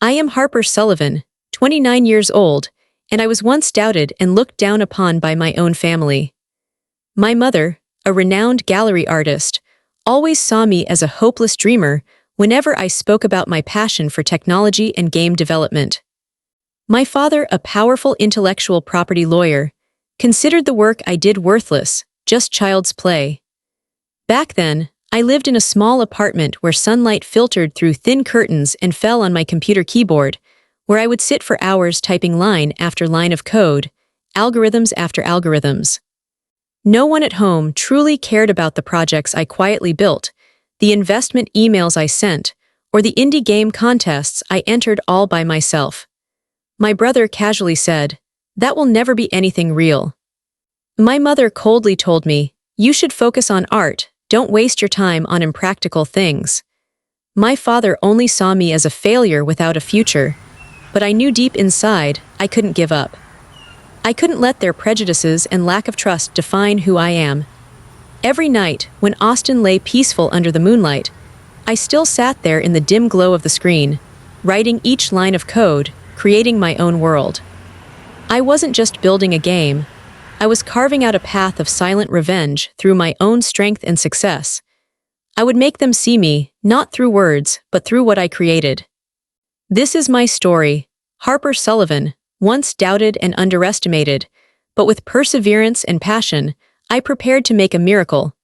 I am Harper Sullivan, 29 years old, and I was once doubted and looked down upon by my own family. My mother, a renowned gallery artist, always saw me as a hopeless dreamer whenever I spoke about my passion for technology and game development. My father, a powerful intellectual property lawyer, considered the work I did worthless, just child's play. Back then, I lived in a small apartment where sunlight filtered through thin curtains and fell on my computer keyboard, where I would sit for hours typing line after line of code, algorithms after algorithms. No one at home truly cared about the projects I quietly built, the investment emails I sent, or the indie game contests I entered all by myself. My brother casually said, "That will never be anything real." My mother coldly told me, "You should focus on art, don't waste your time on impractical things." My father only saw me as a failure without a future, but I knew deep inside I couldn't give up. I couldn't let their prejudices and lack of trust define who I am. Every night, when Austin lay peaceful under the moonlight, I still sat there in the dim glow of the screen, writing each line of code, creating my own world. I wasn't just building a game, I was carving out a path of silent revenge through my own strength and success. I would make them see me, not through words, but through what I created. This is my story, Harper Sullivan, once doubted and underestimated, but with perseverance and passion, I prepared to make a miracle,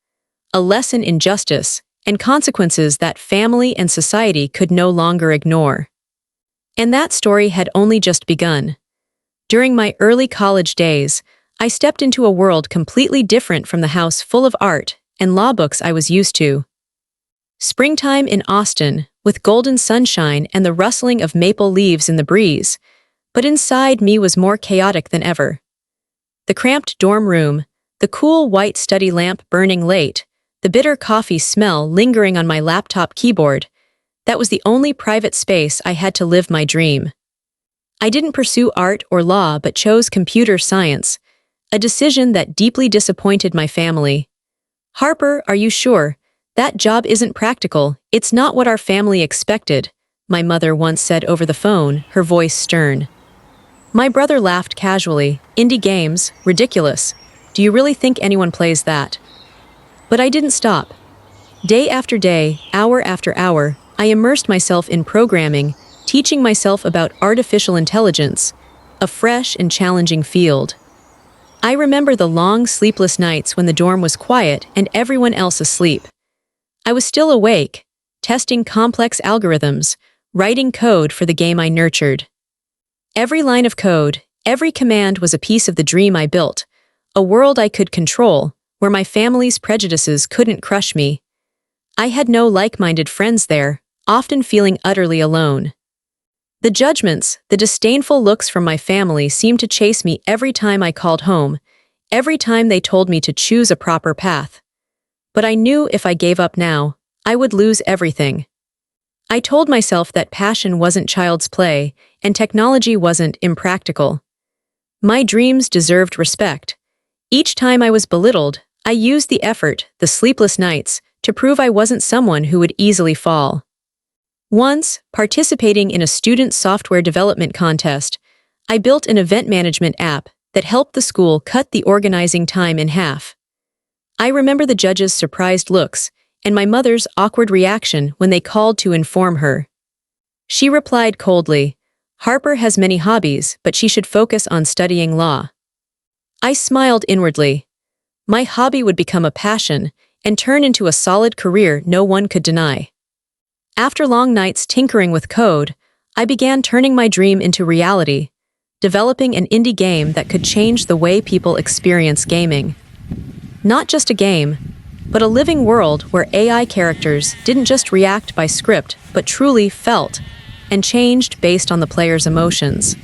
a lesson in justice, and consequences that family and society could no longer ignore. And that story had only just begun. During my early college days, I stepped into a world completely different from the house full of art and law books I was used to. Springtime in Austin, with golden sunshine and the rustling of maple leaves in the breeze, but inside me was more chaotic than ever. The cramped dorm room, the cool white study lamp burning late, the bitter coffee smell lingering on my laptop keyboard, that was the only private space I had to live my dream. I didn't pursue art or law but chose computer science, a decision that deeply disappointed my family. "Harper, are you sure? That job isn't practical, it's not what our family expected," my mother once said over the phone, her voice stern. My brother laughed casually. "Indie games? Ridiculous. Do you really think anyone plays that?" But I didn't stop. Day after day, hour after hour, I immersed myself in programming, teaching myself about artificial intelligence, a fresh and challenging field. I remember the long, sleepless nights when the dorm was quiet and everyone else asleep. I was still awake, testing complex algorithms, writing code for the game I nurtured. Every line of code, every command was a piece of the dream I built, a world I could control, where my family's prejudices couldn't crush me. I had no like-minded friends there, often feeling utterly alone. The judgments, the disdainful looks from my family seemed to chase me every time I called home, every time they told me to choose a proper path. But I knew if I gave up now, I would lose everything. I told myself that passion wasn't child's play, and technology wasn't impractical. My dreams deserved respect. Each time I was belittled, I used the effort, the sleepless nights, to prove I wasn't someone who would easily fall. Once, participating in a student software development contest, I built an event management app that helped the school cut the organizing time in half. I remember the judges' surprised looks and my mother's awkward reaction when they called to inform her. She replied coldly, "Harper has many hobbies, but she should focus on studying law." I smiled inwardly. My hobby would become a passion and turn into a solid career no one could deny. After long nights tinkering with code, I began turning my dream into reality, developing an indie game that could change the way people experience gaming. Not just a game, but a living world where AI characters didn't just react by script, but truly felt, and changed based on the player's emotions.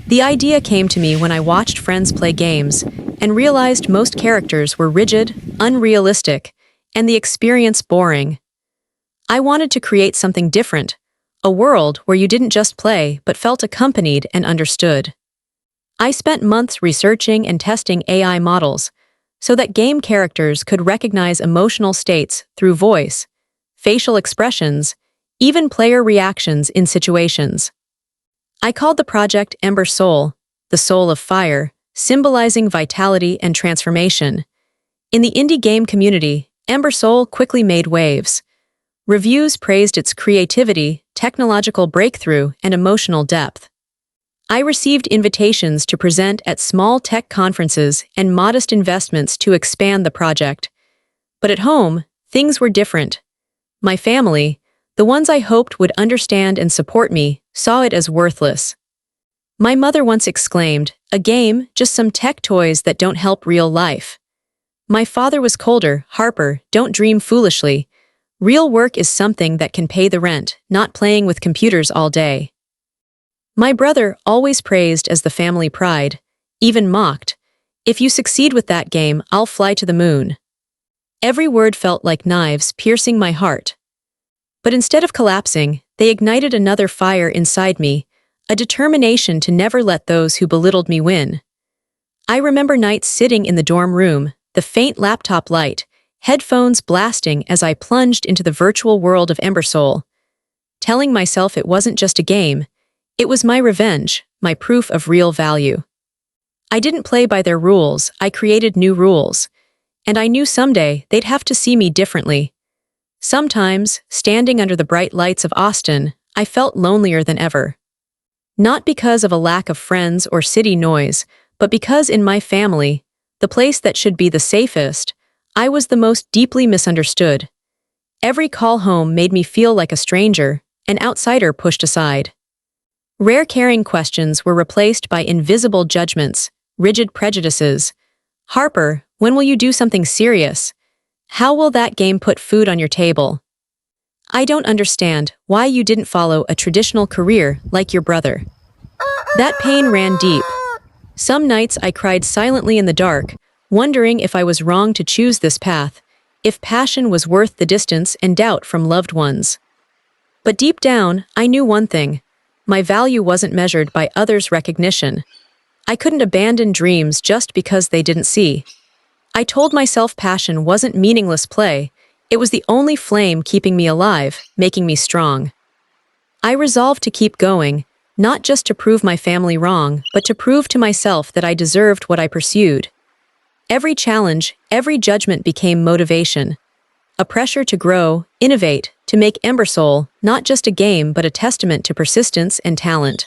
The idea came to me when I watched friends play games and realized most characters were rigid, unrealistic, and the experience boring. I wanted to create something different, a world where you didn't just play but felt accompanied and understood. I spent months researching and testing AI models so that game characters could recognize emotional states through voice, facial expressions, even player reactions in situations. I called the project Ember Soul, the soul of fire, symbolizing vitality and transformation. In the indie game community, Ember Soul quickly made waves. Reviews praised its creativity, technological breakthrough, and emotional depth. I received invitations to present at small tech conferences and modest investments to expand the project. But at home, things were different. My family, the ones I hoped would understand and support me, saw it as worthless. My mother once exclaimed, "A game, just some tech toys that don't help real life." My father was colder, "Harper, don't dream foolishly. Real work is something that can pay the rent, not playing with computers all day." My brother, always praised as the family pride, even mocked, "If you succeed with that game, I'll fly to the moon." Every word felt like knives piercing my heart. But instead of collapsing, they ignited another fire inside me, a determination to never let those who belittled me win. I remember nights sitting in the dorm room, the faint laptop light, headphones blasting as I plunged into the virtual world of Embersoul, telling myself it wasn't just a game, it was my revenge, my proof of real value. I didn't play by their rules, I created new rules, and I knew someday they'd have to see me differently. Sometimes, standing under the bright lights of Austin, I felt lonelier than ever. Not because of a lack of friends or city noise, but because in my family, the place that should be the safest, I was the most deeply misunderstood. Every call home made me feel like a stranger, an outsider pushed aside. Rare caring questions were replaced by invisible judgments, rigid prejudices. "Harper, when will you do something serious? How will that game put food on your table? I don't understand why you didn't follow a traditional career like your brother." That pain ran deep. Some nights I cried silently in the dark, wondering if I was wrong to choose this path, if passion was worth the distance and doubt from loved ones. But deep down, I knew one thing. My value wasn't measured by others' recognition. I couldn't abandon dreams just because they didn't see. I told myself passion wasn't meaningless play, it was the only flame keeping me alive, making me strong. I resolved to keep going, not just to prove my family wrong, but to prove to myself that I deserved what I pursued. Every challenge, every judgment became motivation. A pressure to grow, innovate, to make Embersoul not just a game but a testament to persistence and talent.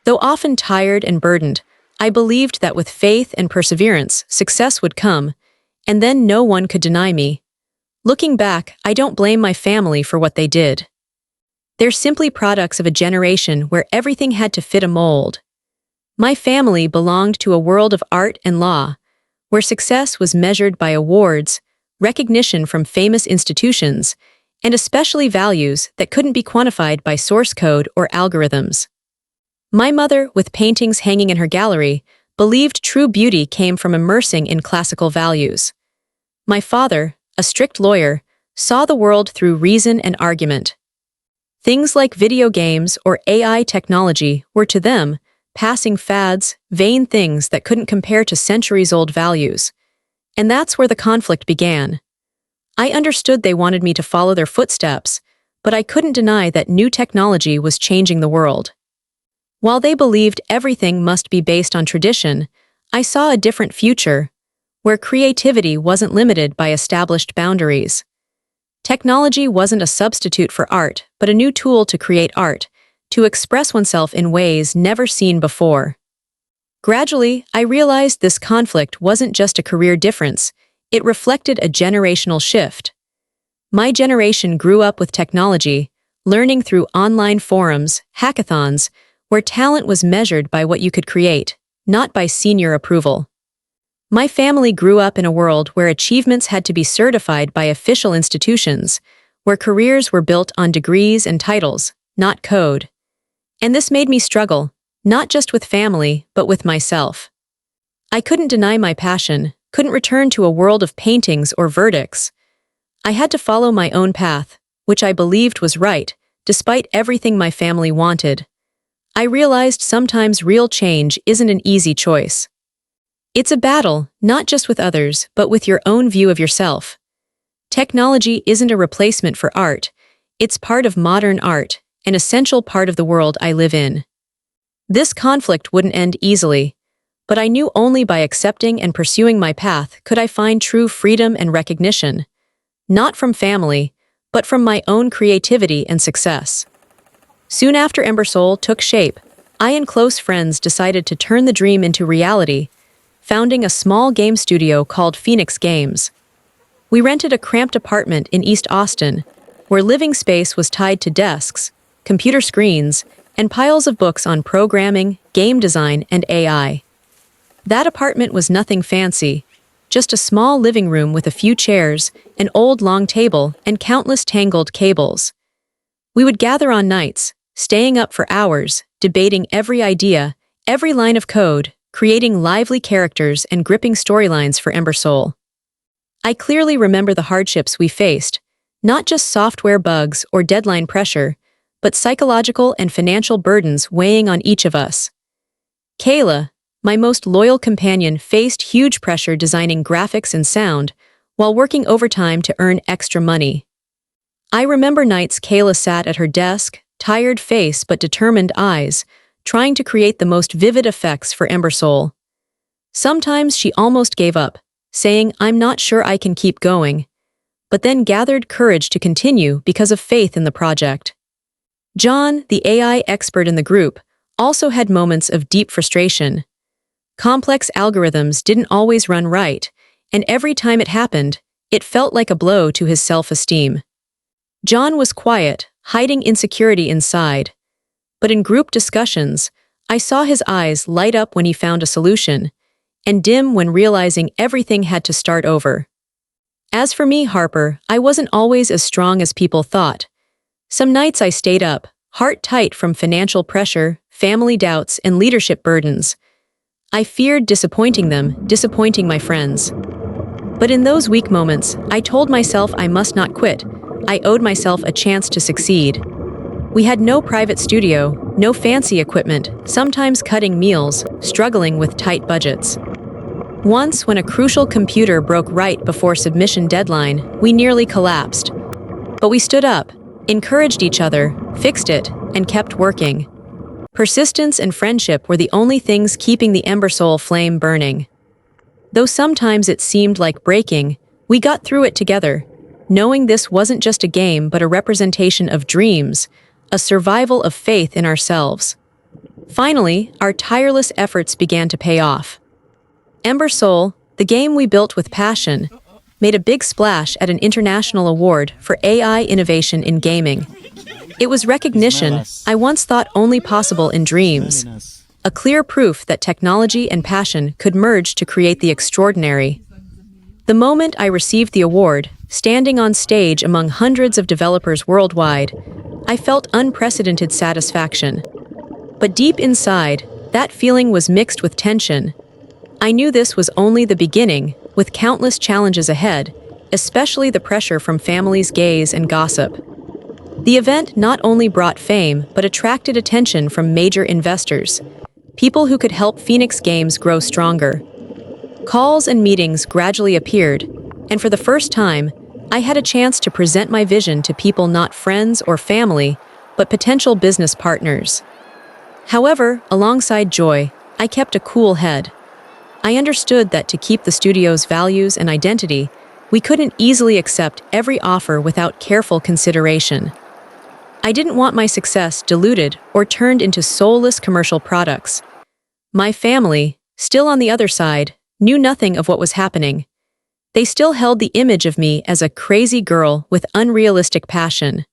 Though often tired and burdened, I believed that with faith and perseverance, success would come, and then no one could deny me. Looking back, I don't blame my family for what they did. They're simply products of a generation where everything had to fit a mold. My family belonged to a world of art and law, where success was measured by awards, recognition from famous institutions, and especially values that couldn't be quantified by source code or algorithms. My mother, with paintings hanging in her gallery, believed true beauty came from immersing in classical values. My father, a strict lawyer, saw the world through reason and argument. Things like video games or AI technology were to them passing fads, vain things that couldn't compare to centuries-old values. And that's where the conflict began. I understood they wanted me to follow their footsteps, but I couldn't deny that new technology was changing the world. While they believed everything must be based on tradition, I saw a different future, where creativity wasn't limited by established boundaries. Technology wasn't a substitute for art, but a new tool to create art, to express oneself in ways never seen before. Gradually, I realized this conflict wasn't just a career difference, it reflected a generational shift. My generation grew up with technology, learning through online forums, hackathons, where talent was measured by what you could create, not by senior approval. My family grew up in a world where achievements had to be certified by official institutions, where careers were built on degrees and titles, not code. And this made me struggle, not just with family, but with myself. I couldn't deny my passion, couldn't return to a world of paintings or verdicts. I had to follow my own path, which I believed was right, despite everything my family wanted. I realized sometimes real change isn't an easy choice. It's a battle, not just with others, but with your own view of yourself. Technology isn't a replacement for art, it's part of modern art, an essential part of the world I live in. This conflict wouldn't end easily, but I knew only by accepting and pursuing my path could I find true freedom and recognition, not from family, but from my own creativity and success. Soon after Embersoul took shape, I and close friends decided to turn the dream into reality, founding a small game studio called Phoenix Games. We rented a cramped apartment in East Austin, where living space was tied to desks, computer screens, and piles of books on programming, game design, and AI. That apartment was nothing fancy, just a small living room with a few chairs, an old long table, and countless tangled cables. We would gather on nights, staying up for hours, debating every idea, every line of code, creating lively characters and gripping storylines for Embersoul. I clearly remember the hardships we faced, not just software bugs or deadline pressure, but psychological and financial burdens weighing on each of us. Kayla, my most loyal companion, faced huge pressure designing graphics and sound, while working overtime to earn extra money. I remember nights Kayla sat at her desk, tired face but determined eyes, trying to create the most vivid effects for Embersoul. Sometimes she almost gave up, saying, "I'm not sure I can keep going," but then gathered courage to continue because of faith in the project. John, the AI expert in the group, also had moments of deep frustration. Complex algorithms didn't always run right, and every time it happened, it felt like a blow to his self-esteem. John was quiet, hiding insecurity inside. But in group discussions, I saw his eyes light up when he found a solution, and dim when realizing everything had to start over. As for me, Harper, I wasn't always as strong as people thought. Some nights I stayed up, heart tight from financial pressure, family doubts, and leadership burdens. I feared disappointing them, disappointing my friends. But in those weak moments, I told myself I must not quit. I owed myself a chance to succeed. We had no private studio, no fancy equipment, sometimes cutting meals, struggling with tight budgets. Once, when a crucial computer broke right before submission deadline, we nearly collapsed. But we stood up, encouraged each other, fixed it, and kept working. Persistence and friendship were the only things keeping the Embersoul flame burning. Though sometimes it seemed like breaking, we got through it together, knowing this wasn't just a game but a representation of dreams, a survival of faith in ourselves. Finally, our tireless efforts began to pay off. Embersoul, the game we built with passion, made a big splash at an international award for AI innovation in gaming. It was recognition I once thought only possible in dreams, a clear proof that technology and passion could merge to create the extraordinary. The moment I received the award, standing on stage among hundreds of developers worldwide, I felt unprecedented satisfaction. But deep inside, that feeling was mixed with tension. I knew this was only the beginning, with countless challenges ahead, especially the pressure from family's gaze and gossip. The event not only brought fame but attracted attention from major investors, people who could help Phoenix Games grow stronger. Calls and meetings gradually appeared, and for the first time, I had a chance to present my vision to people not friends or family, but potential business partners. However, alongside joy, I kept a cool head. I understood that to keep the studio's values and identity, we couldn't easily accept every offer without careful consideration. I didn't want my success diluted or turned into soulless commercial products. My family, still on the other side, knew nothing of what was happening. They still held the image of me as a crazy girl with unrealistic passion.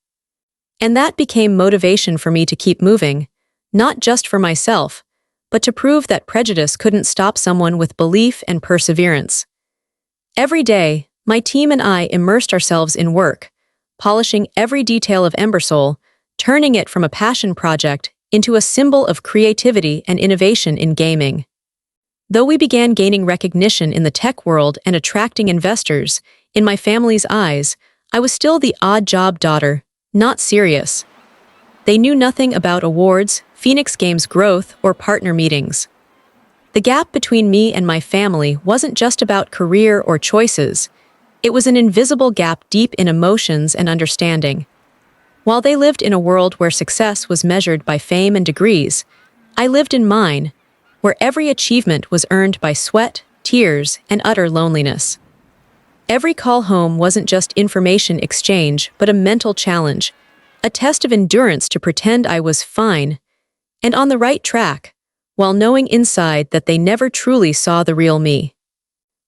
And that became motivation for me to keep moving, not just for myself, but to prove that prejudice couldn't stop someone with belief and perseverance. Every day, my team and I immersed ourselves in work, polishing every detail of Embersoul, turning it from a passion project into a symbol of creativity and innovation in gaming. Though we began gaining recognition in the tech world and attracting investors, in my family's eyes, I was still the odd-job daughter, not serious. They knew nothing about awards, Phoenix Games growth, or partner meetings. The gap between me and my family wasn't just about career or choices. It was an invisible gap deep in emotions and understanding. While they lived in a world where success was measured by fame and degrees, I lived in mine, where every achievement was earned by sweat, tears, and utter loneliness. Every call home wasn't just information exchange, but a mental challenge, a test of endurance to pretend I was fine and on the right track, while knowing inside that they never truly saw the real me.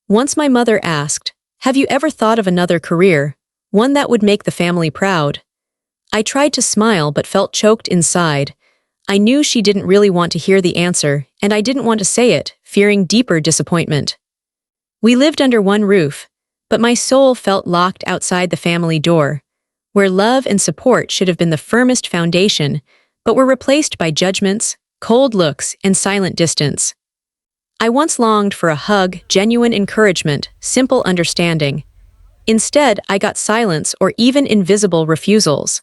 Once my mother asked, "Have you ever thought of another career, one that would make the family proud?" I tried to smile but felt choked inside. I knew she didn't really want to hear the answer, and I didn't want to say it, fearing deeper disappointment. We lived under one roof, but my soul felt locked outside the family door, where love and support should have been the firmest foundation, but were replaced by judgments, cold looks, and silent distance. I once longed for a hug, genuine encouragement, simple understanding. Instead, I got silence or even invisible refusals.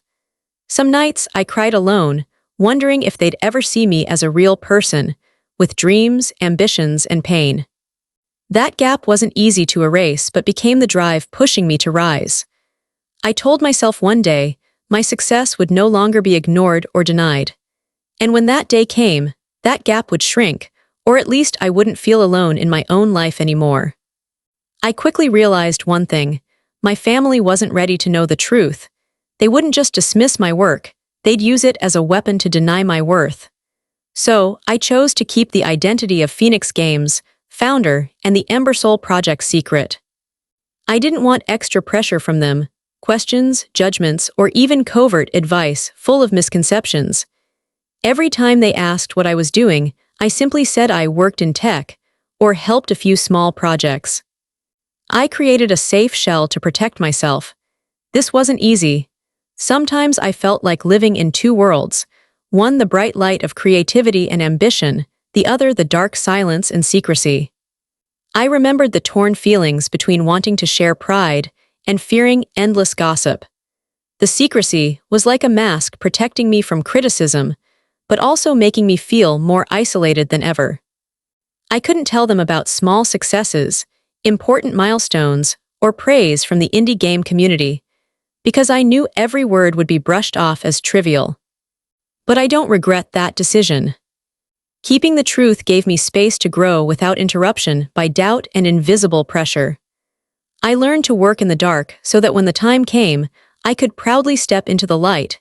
Some nights I cried alone, wondering if they'd ever see me as a real person, with dreams, ambitions, and pain. That gap wasn't easy to erase but became the drive pushing me to rise. I told myself one day, my success would no longer be ignored or denied. And when that day came, that gap would shrink, or at least I wouldn't feel alone in my own life anymore. I quickly realized one thing: my family wasn't ready to know the truth. They wouldn't just dismiss my work, they'd use it as a weapon to deny my worth. So, I chose to keep the identity of Phoenix Games, founder, and the Ember Soul project secret. I didn't want extra pressure from them, questions, judgments, or even covert advice full of misconceptions. Every time they asked what I was doing, I simply said I worked in tech or helped a few small projects. I created a safe shell to protect myself. This wasn't easy. Sometimes I felt like living in two worlds, one the bright light of creativity and ambition, the other the dark silence and secrecy. I remembered the torn feelings between wanting to share pride and fearing endless gossip. The secrecy was like a mask protecting me from criticism, but also making me feel more isolated than ever. I couldn't tell them about small successes, important milestones, or praise from the indie game community, because I knew every word would be brushed off as trivial. But I don't regret that decision. Keeping the truth gave me space to grow without interruption by doubt and invisible pressure. I learned to work in the dark so that when the time came, I could proudly step into the light,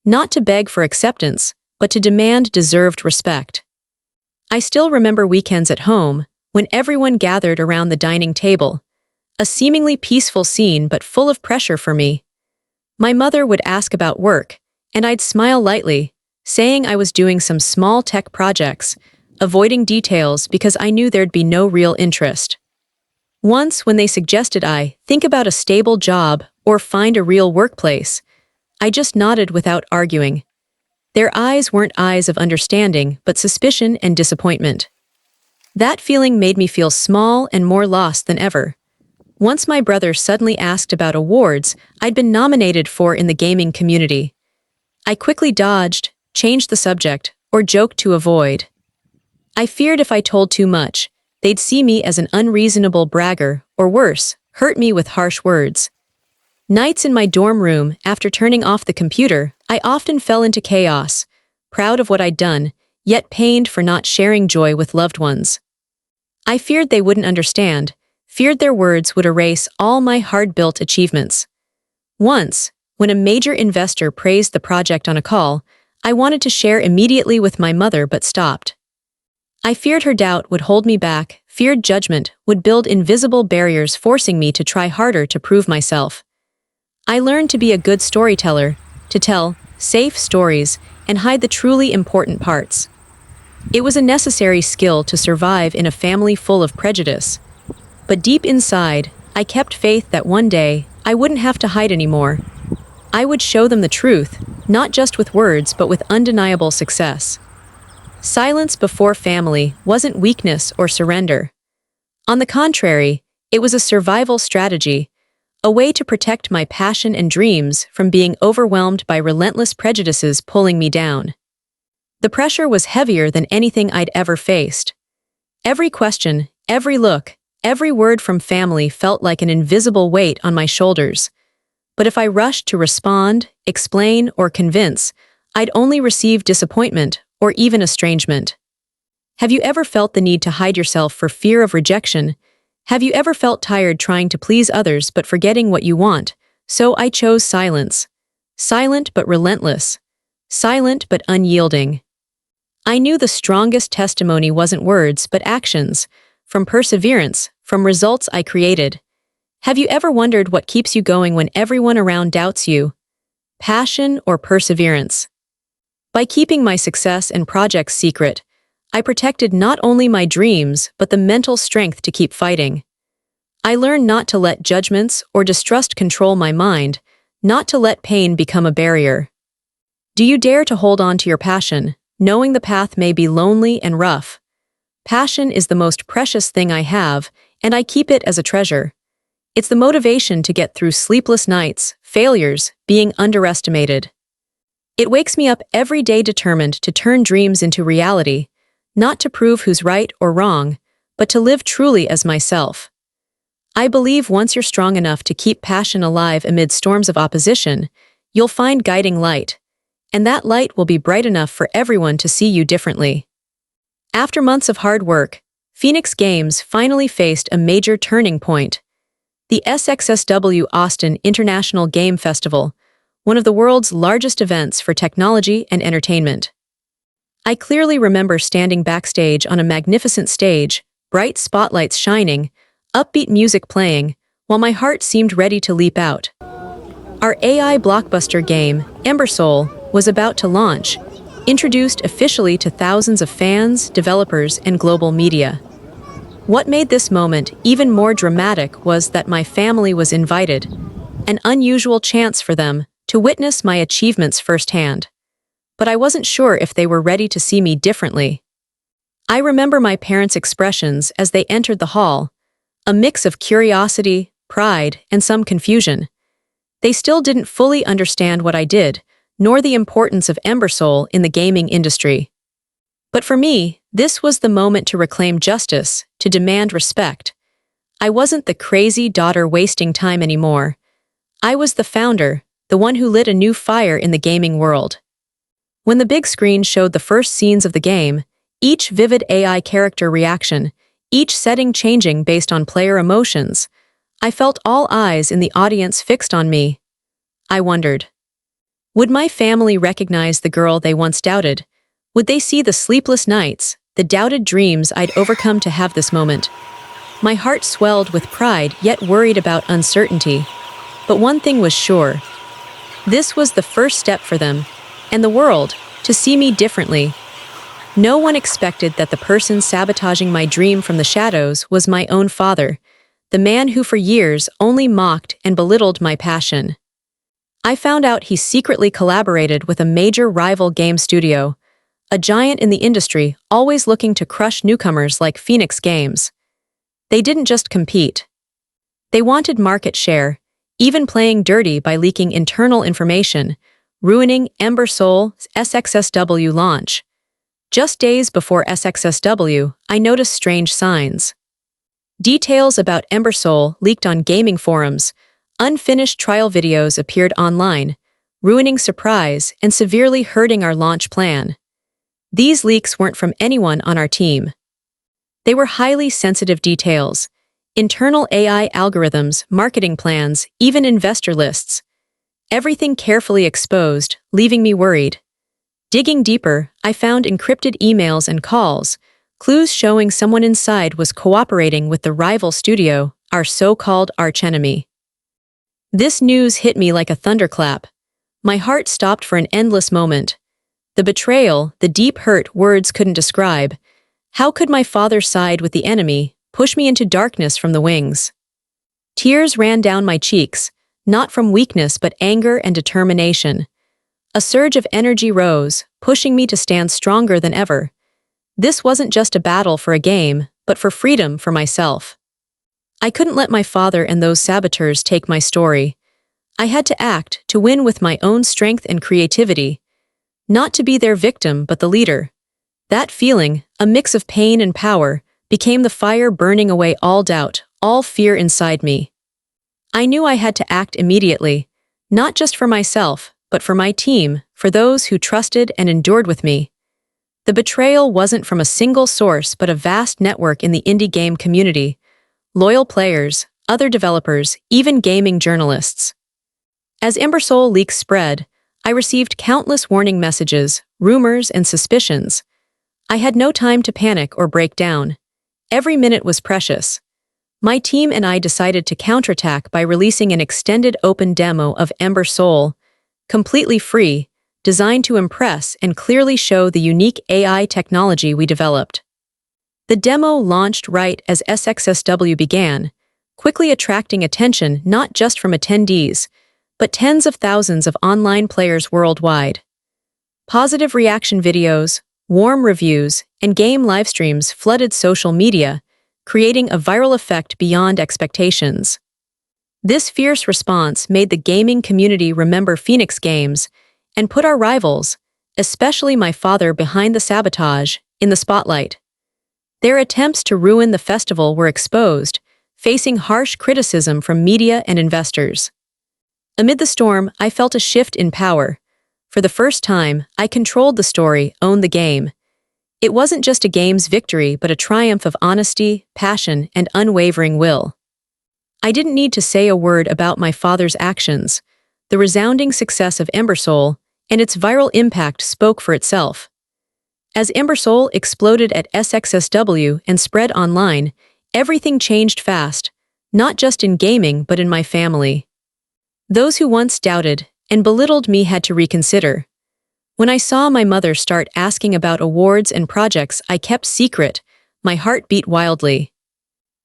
not to beg for acceptance, but to demand deserved respect. I still remember weekends at home, when everyone gathered around the dining table, a seemingly peaceful scene but full of pressure for me. My mother would ask about work, and I'd smile lightly, saying I was doing some small tech projects, avoiding details because I knew there'd be no real interest. Once, when they suggested I think about a stable job or find a real workplace, I just nodded without arguing. Their eyes weren't eyes of understanding, but suspicion and disappointment. That feeling made me feel small and more lost than ever. Once my brother suddenly asked about awards I'd been nominated for in the gaming community. I quickly dodged, changed the subject, or joked to avoid. I feared if I told too much, they'd see me as an unreasonable bragger, or worse, hurt me with harsh words. Nights in my dorm room, after turning off the computer, I often fell into chaos, proud of what I'd done, yet pained for not sharing joy with loved ones. I feared they wouldn't understand, feared their words would erase all my hard-built achievements. Once, when a major investor praised the project on a call, I wanted to share immediately with my mother but stopped. I feared her doubt would hold me back, feared judgment would build invisible barriers forcing me to try harder to prove myself. I learned to be a good storyteller, to tell safe stories and hide the truly important parts. It was a necessary skill to survive in a family full of prejudice. But deep inside, I kept faith that one day, I wouldn't have to hide anymore. I would show them the truth, not just with words but with undeniable success. Silence before family wasn't weakness or surrender. On the contrary, it was a survival strategy, a way to protect my passion and dreams from being overwhelmed by relentless prejudices pulling me down. The pressure was heavier than anything I'd ever faced. Every question, every look, every word from family felt like an invisible weight on my shoulders. But if I rushed to respond, explain, or convince, I'd only receive disappointment or even estrangement. Have you ever felt the need to hide yourself for fear of rejection? Have you ever felt tired trying to please others but forgetting what you want? So I chose silence. Silent but relentless. Silent but unyielding. I knew the strongest testimony wasn't words but actions, from perseverance, from results I created. Have you ever wondered what keeps you going when everyone around doubts you? Passion or perseverance? By keeping my success and projects secret, I protected not only my dreams but the mental strength to keep fighting. I learned not to let judgments or distrust control my mind, not to let pain become a barrier. Do you dare to hold on to your passion, knowing the path may be lonely and rough? Passion is the most precious thing I have, and I keep it as a treasure. It's the motivation to get through sleepless nights, failures, being underestimated. It wakes me up every day determined to turn dreams into reality, not to prove who's right or wrong, but to live truly as myself. I believe once you're strong enough to keep passion alive amid storms of opposition, you'll find guiding light, and that light will be bright enough for everyone to see you differently. After months of hard work, Phoenix Games finally faced a major turning point. The SXSW Austin International Game Festival, one of the world's largest events for technology and entertainment. I clearly remember standing backstage on a magnificent stage, bright spotlights shining, upbeat music playing, while my heart seemed ready to leap out. Our AI blockbuster game, Ember Soul, was about to launch, introduced officially to thousands of fans, developers, and global media. What made this moment even more dramatic was that my family was invited, an unusual chance for them to witness my achievements firsthand. But I wasn't sure if they were ready to see me differently. I remember my parents' expressions as they entered the hall, a mix of curiosity, pride, and some confusion. They still didn't fully understand what I did, nor the importance of Ember Soul in the gaming industry. But for me, this was the moment to reclaim justice, to demand respect. I wasn't the crazy daughter wasting time anymore. I was the founder, the one who lit a new fire in the gaming world. When the big screen showed the first scenes of the game, each vivid AI character reaction, each setting changing based on player emotions, I felt all eyes in the audience fixed on me. I wondered, would my family recognize the girl they once doubted? Would they see the sleepless nights, the doubted dreams I'd overcome to have this moment? My heart swelled with pride yet worried about uncertainty. But one thing was sure. This was the first step for them, and the world, to see me differently. No one expected that the person sabotaging my dream from the shadows was my own father, the man who for years only mocked and belittled my passion. I found out he secretly collaborated with a major rival game studio, a giant in the industry always looking to crush newcomers like Phoenix Games. They didn't just compete. They wanted market share, even playing dirty by leaking internal information, ruining Ember Soul's SXSW launch. Just days before SXSW, I noticed strange signs. Details about Ember Soul leaked on gaming forums, unfinished trial videos appeared online, ruining surprise and severely hurting our launch plan. These leaks weren't from anyone on our team. They were highly sensitive details, internal AI algorithms, marketing plans, even investor lists. Everything carefully exposed, leaving me worried. Digging deeper, I found encrypted emails and calls, clues showing someone inside was cooperating with the rival studio, our so-called archenemy. This news hit me like a thunderclap. My heart stopped for an endless moment. The betrayal, the deep hurt words couldn't describe. How could my father side with the enemy, push me into darkness from the wings? Tears ran down my cheeks, not from weakness but anger and determination. A surge of energy rose, pushing me to stand stronger than ever. This wasn't just a battle for a game, but for freedom for myself. I couldn't let my father and those saboteurs take my story. I had to act, to win with my own strength and creativity. Not to be their victim, but the leader. That feeling, a mix of pain and power, became the fire burning away all doubt, all fear inside me. I knew I had to act immediately, not just for myself, but for my team, for those who trusted and endured with me. The betrayal wasn't from a single source but a vast network in the indie game community, loyal players, other developers, even gaming journalists. As Embersoul leaks spread, I received countless warning messages, rumors, and suspicions. I had no time to panic or break down. Every minute was precious. My team and I decided to counterattack by releasing an extended open demo of Embersoul, completely free, designed to impress and clearly show the unique AI technology we developed. The demo launched right as SXSW began, quickly attracting attention not just from attendees, but tens of thousands of online players worldwide. Positive reaction videos, warm reviews, and game livestreams flooded social media, creating a viral effect beyond expectations. This fierce response made the gaming community remember Phoenix Games and put our rivals, especially my father behind the sabotage, in the spotlight. Their attempts to ruin the festival were exposed, facing harsh criticism from media and investors. Amid the storm, I felt a shift in power. For the first time, I controlled the story, owned the game. It wasn't just a game's victory, but a triumph of honesty, passion, and unwavering will. I didn't need to say a word about my father's actions. The resounding success of Embersoul and its viral impact spoke for itself. As Embersoul exploded at SXSW and spread online, everything changed fast, not just in gaming but in my family. Those who once doubted and belittled me had to reconsider. When I saw my mother start asking about awards and projects I kept secret, my heart beat wildly.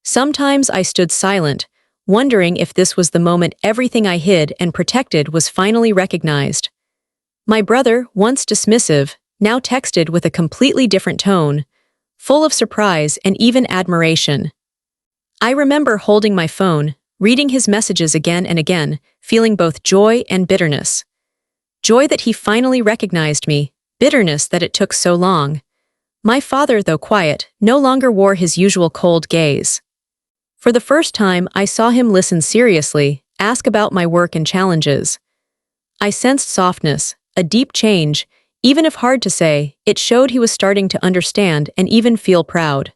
Sometimes I stood silent, wondering if this was the moment everything I hid and protected was finally recognized. My brother, once dismissive, now texted with a completely different tone, full of surprise and even admiration. I remember holding my phone, reading his messages again and again, feeling both joy and bitterness. Joy that he finally recognized me, bitterness that it took so long. My father, though quiet, no longer wore his usual cold gaze. For the first time, I saw him listen seriously, ask about my work and challenges. I sensed softness, a deep change. Even if hard to say, it showed he was starting to understand and even feel proud.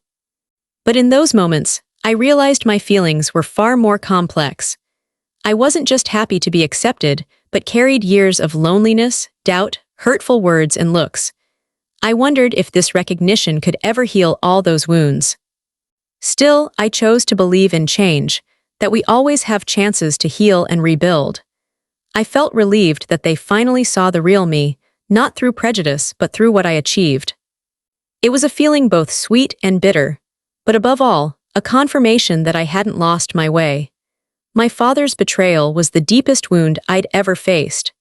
But in those moments, I realized my feelings were far more complex. I wasn't just happy to be accepted, but carried years of loneliness, doubt, hurtful words and looks. I wondered if this recognition could ever heal all those wounds. Still, I chose to believe in change, that we always have chances to heal and rebuild. I felt relieved that they finally saw the real me, not through prejudice but through what I achieved. It was a feeling both sweet and bitter, but above all, a confirmation that I hadn't lost my way. My father's betrayal was the deepest wound I'd ever faced.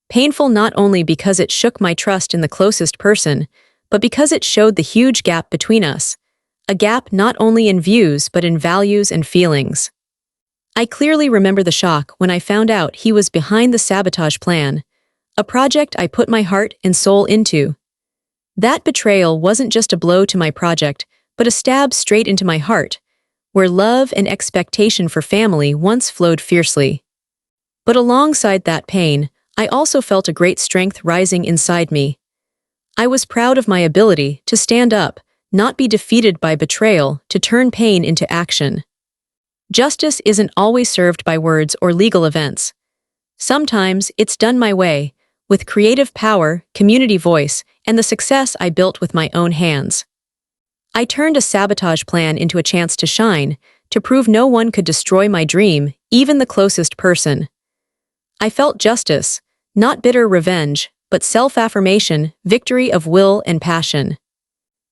Painful not only because it shook my trust in the closest person, but because it showed the huge gap between us, a gap not only in views but in values and feelings. I clearly remember the shock when I found out he was behind the sabotage plan, a project I put my heart and soul into. That betrayal wasn't just a blow to my project, but a stab straight into my heart, where love and expectation for family once flowed fiercely. But alongside that pain, I also felt a great strength rising inside me. I was proud of my ability to stand up, not be defeated by betrayal, to turn pain into action. Justice isn't always served by words or legal events. Sometimes it's done my way, with creative power, community voice, and the success I built with my own hands. I turned a sabotage plan into a chance to shine, to prove no one could destroy my dream, even the closest person. I felt justice, not bitter revenge, but self-affirmation, victory of will and passion.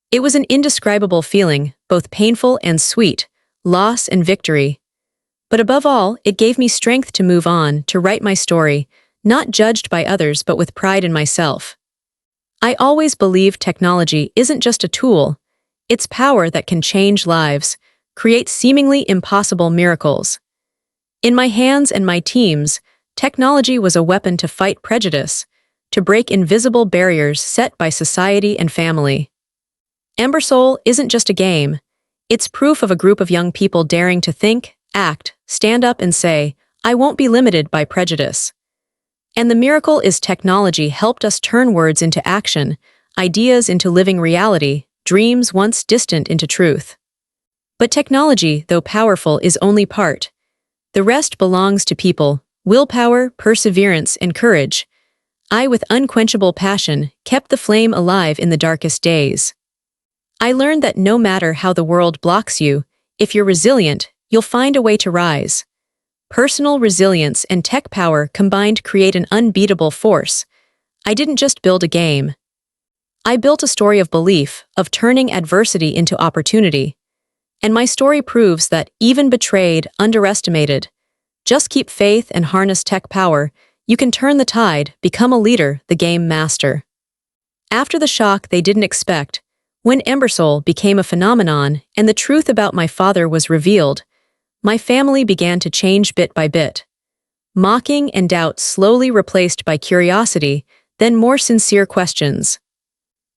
It was an indescribable feeling, both painful and sweet, loss and victory. But above all, it gave me strength to move on, to write my story, not judged by others but with pride in myself. I always believe technology isn't just a tool, it's power that can change lives, create seemingly impossible miracles. In my hands and my team's, technology was a weapon to fight prejudice, to break invisible barriers set by society and family. Embersoul isn't just a game. It's proof of a group of young people daring to think, act, stand up and say, I won't be limited by prejudice. And the miracle is technology helped us turn words into action, ideas into living reality, dreams once distant into truth. But technology, though powerful, is only part. The rest belongs to people, willpower, perseverance, and courage. I, with unquenchable passion, kept the flame alive in the darkest days. I learned that no matter how the world blocks you, if you're resilient, you'll find a way to rise. Personal resilience and tech power combined create an unbeatable force. I didn't just build a game. I built a story of belief, of turning adversity into opportunity. And my story proves that even betrayed, underestimated, just keep faith and harness tech power, you can turn the tide, become a leader, the game master. After the shock they didn't expect, when Embersoul became a phenomenon and the truth about my father was revealed, my family began to change bit by bit. Mocking and doubt slowly replaced by curiosity, then more sincere questions.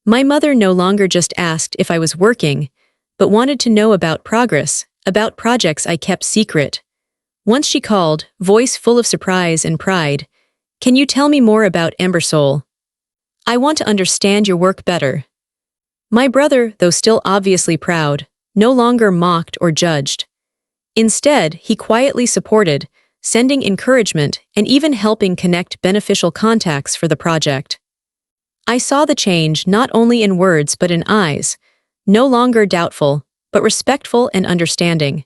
My mother no longer just asked if I was working, but wanted to know about progress, about projects I kept secret. Once she called, voice full of surprise and pride, "Can you tell me more about Embersoul? I want to understand your work better." My brother, though still obviously proud, no longer mocked or judged. Instead, he quietly supported, sending encouragement and even helping connect beneficial contacts for the project. I saw the change not only in words but in eyes, no longer doubtful, but respectful and understanding.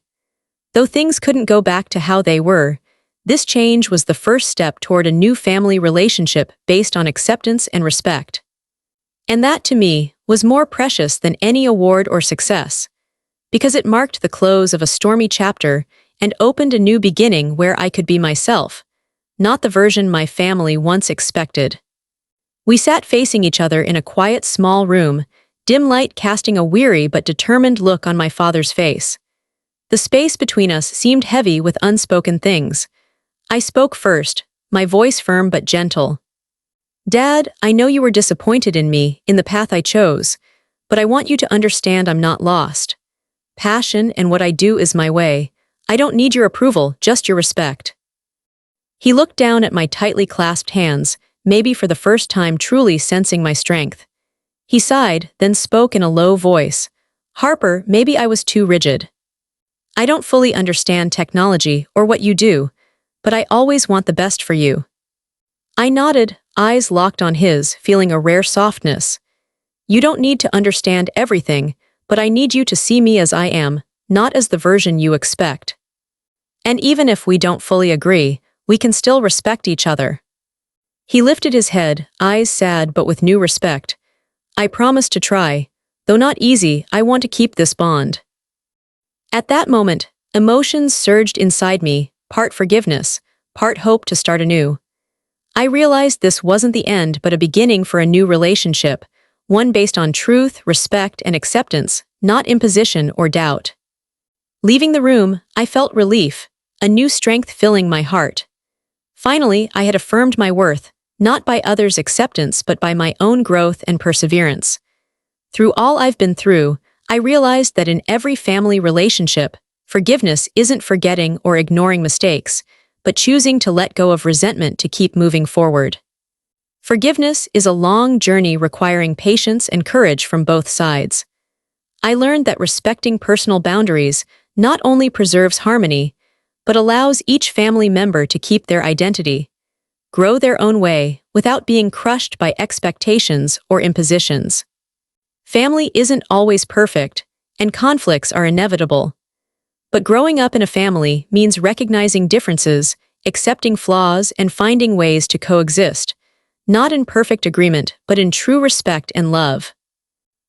Though things couldn't go back to how they were, this change was the first step toward a new family relationship based on acceptance and respect. And that, to me, was more precious than any award or success, because it marked the close of a stormy chapter and opened a new beginning where I could be myself, not the version my family once expected. We sat facing each other in a quiet small room, dim light casting a weary but determined look on my father's face. The space between us seemed heavy with unspoken things. I spoke first, my voice firm but gentle. "Dad, I know you were disappointed in me, in the path I chose, but I want you to understand I'm not lost. Passion and what I do is my way. I don't need your approval, just your respect." He looked down at my tightly clasped hands, maybe for the first time truly sensing my strength. He sighed, then spoke in a low voice. "Harper, maybe I was too rigid. I don't fully understand technology or what you do, but I always want the best for you." I nodded, eyes locked on his, feeling a rare softness. "You don't need to understand everything, but I need you to see me as I am, not as the version you expect. And even if we don't fully agree, we can still respect each other." He lifted his head, eyes sad but with new respect. "I promise to try. Though not easy, I want to keep this bond." At that moment, emotions surged inside me, part forgiveness, part hope to start anew. I realized this wasn't the end but a beginning for a new relationship, one based on truth, respect, and acceptance, not imposition or doubt. Leaving the room, I felt relief, a new strength filling my heart. Finally, I had affirmed my worth, not by others' acceptance but by my own growth and perseverance. Through all I've been through, I realized that in every family relationship, forgiveness isn't forgetting or ignoring mistakes, but choosing to let go of resentment to keep moving forward. Forgiveness is a long journey requiring patience and courage from both sides. I learned that respecting personal boundaries not only preserves harmony, but allows each family member to keep their identity, grow their own way without being crushed by expectations or impositions. Family isn't always perfect, and conflicts are inevitable. But growing up in a family means recognizing differences, accepting flaws, and finding ways to coexist, not in perfect agreement, but in true respect and love.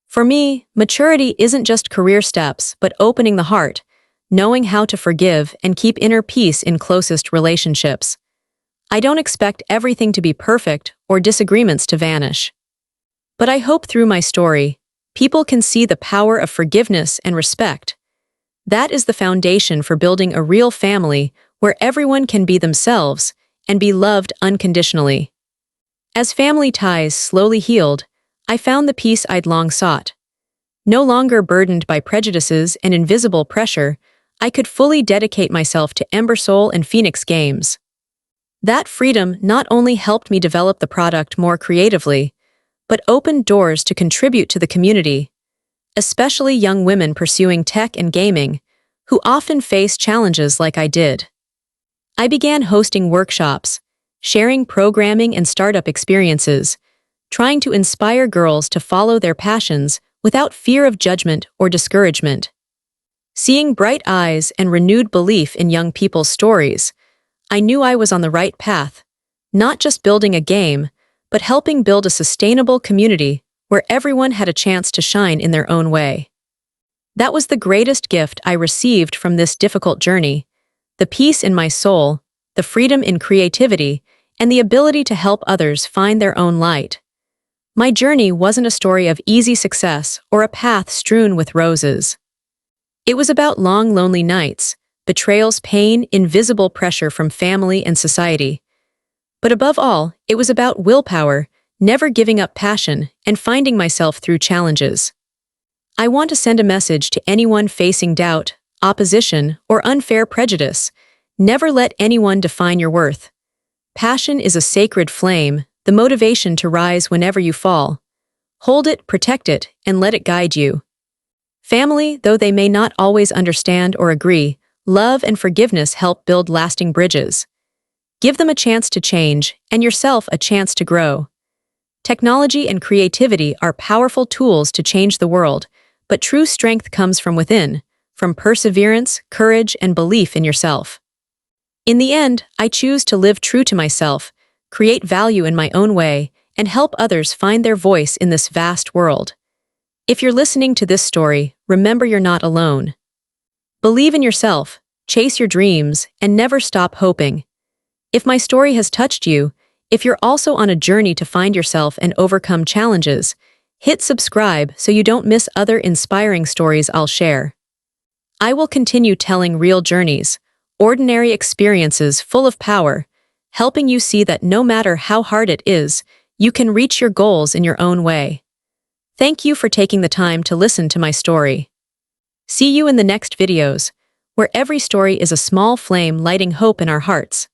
For me, maturity isn't just career steps, but opening the heart, knowing how to forgive and keep inner peace in closest relationships. I don't expect everything to be perfect or disagreements to vanish. But I hope through my story, people can see the power of forgiveness and respect. That is the foundation for building a real family where everyone can be themselves and be loved unconditionally. As family ties slowly healed, I found the peace I'd long sought. No longer burdened by prejudices and invisible pressure, I could fully dedicate myself to Embersoul and Phoenix Games. That freedom not only helped me develop the product more creatively, but opened doors to contribute to the community, especially young women pursuing tech and gaming, who often face challenges like I did. I began hosting workshops, sharing programming and startup experiences, trying to inspire girls to follow their passions without fear of judgment or discouragement. Seeing bright eyes and renewed belief in young people's stories, I knew I was on the right path, not just building a game, but helping build a sustainable community where everyone had a chance to shine in their own way. That was the greatest gift I received from this difficult journey: the peace in my soul, the freedom in creativity, and the ability to help others find their own light. My journey wasn't a story of easy success or a path strewn with roses. It was about long, lonely nights, betrayals, pain, invisible pressure from family and society. But above all, it was about willpower, never giving up passion, and finding myself through challenges. I want to send a message to anyone facing doubt, opposition, or unfair prejudice. Never let anyone define your worth. Passion is a sacred flame, the motivation to rise whenever you fall. Hold it, protect it, and let it guide you. Family, though they may not always understand or agree, love and forgiveness help build lasting bridges. Give them a chance to change, and yourself a chance to grow. Technology and creativity are powerful tools to change the world, but true strength comes from within, from perseverance, courage, and belief in yourself. In the end, I choose to live true to myself, create value in my own way, and help others find their voice in this vast world. If you're listening to this story, remember you're not alone. Believe in yourself, chase your dreams, and never stop hoping. If my story has touched you, if you're also on a journey to find yourself and overcome challenges, hit subscribe so you don't miss other inspiring stories I'll share. I will continue telling real journeys, ordinary experiences full of power, helping you see that no matter how hard it is, you can reach your goals in your own way. Thank you for taking the time to listen to my story. See you in the next videos, where every story is a small flame lighting hope in our hearts.